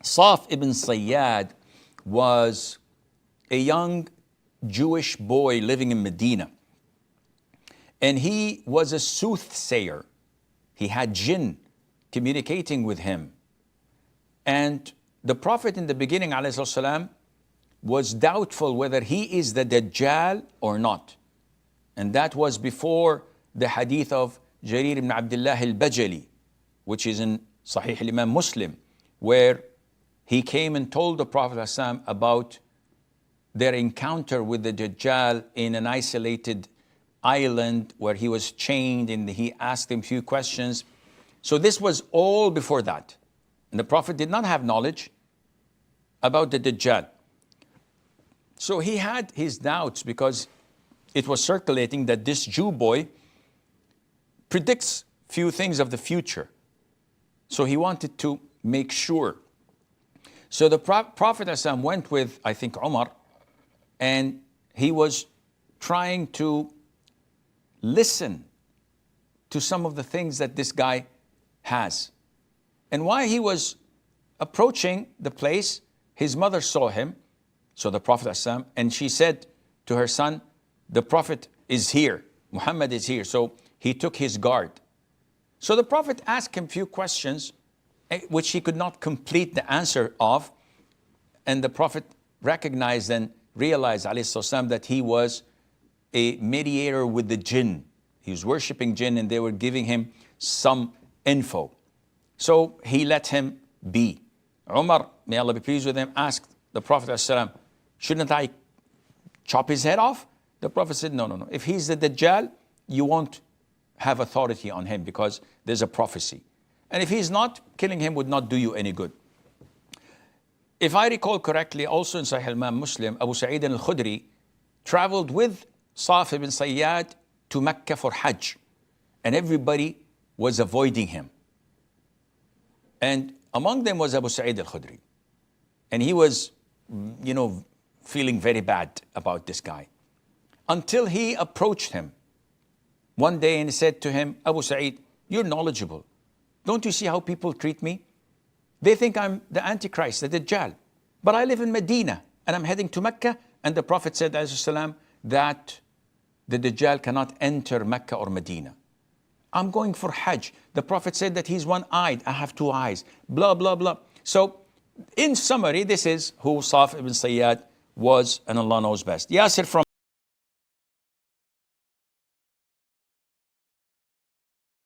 Saf Ibn Sayyad was a young Jewish boy living in Medina. And he was a soothsayer. He had jinn communicating with him. And the Prophet in the beginning, ﷺ, was doubtful whether he is the Dajjal or not. And that was before the hadith of Jarir ibn Abdullah al-Bajali, which is in Sahih al-Imam Muslim, where he came and told the Prophet ﷺ about their encounter with the Dajjal in an isolated island where he was chained, and he asked him a few questions. So this was all before that. And the Prophet did not have knowledge about the Dajjal. So he had his doubts because it was circulating that this Jew boy predicts few things of the future. So he wanted to make sure. So the Prophet ﷺ went with, I think, Umar, and he was trying to listen to some of the things that this guy has. And while he was approaching the place, his mother saw him, so the Prophet ﷺ, and she said to her son, the Prophet is here, Muhammad is here. So he took his guard. So the Prophet asked him a few questions, which he could not complete the answer of. And the Prophet recognized and realized, ﷺ, that he was a mediator with the jinn. He was worshipping jinn, and they were giving him some info. So he let him be. Umar, may Allah be pleased with him, asked the Prophet ﷺ, shouldn't I chop his head off? The Prophet said, no. If he's the Dajjal, you won't have authority on him because there's a prophecy. And if he's not, killing him would not do you any good. If I recall correctly, also in Sahih al-Imam Muslim, Abu Sa'id al-Khudri traveled with Saf Ibn Sayyad to Mecca for Hajj. And everybody was avoiding him. And among them was Abu Sa'id al-Khudri. And he was, feeling very bad about this guy. Until he approached him one day and said to him, Abu Sa'id, you're knowledgeable. Don't you see how people treat me? They think I'm the Antichrist, the Dajjal. But I live in Medina and I'm heading to Mecca. And the Prophet said, ﷺ, that the Dajjal cannot enter Mecca or Medina. I'm going for Hajj. The Prophet said that he's one-eyed. I have two eyes. Blah, blah, blah. So in summary, this is who Saf Ibn Sayyad was, and Allah knows best. Yasir from